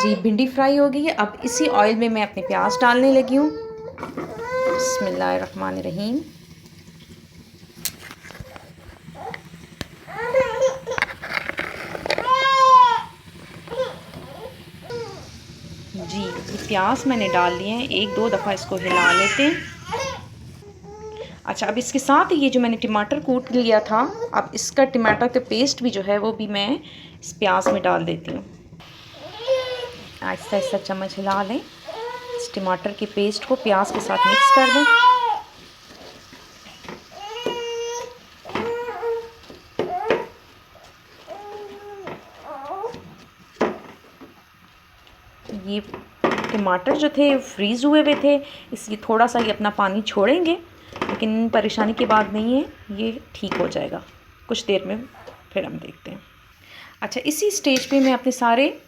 जी, भिंडी फ्राई हो गई है। अब इसी ऑयल में मैं अपने प्याज डालने लगी हूँ। बिस्मिल्लाहिर्रहमानिर्रहीम। जी, ये प्याज मैंने डाल लिए हैं। एक दो दफ़ा इसको हिला लेते हैं। अच्छा, अब इसके साथ ये जो मैंने टमाटर कूट लिया था, अब इसका टमाटर का पेस्ट भी जो है वो भी मैं इस प्याज में डाल देती हूँ। आहिस्ता आहिस्ता चम्मच हिला लें। इस टमाटर के पेस्ट को प्याज के साथ मिक्स कर दें। ये टमाटर जो थे फ्रीज़ हुए हुए थे, इसलिए थोड़ा सा ये अपना पानी छोड़ेंगे, लेकिन परेशानी की बात नहीं है, ये ठीक हो जाएगा कुछ देर में। फिर हम देखते हैं। अच्छा, इसी स्टेज पे मैं अपने सारे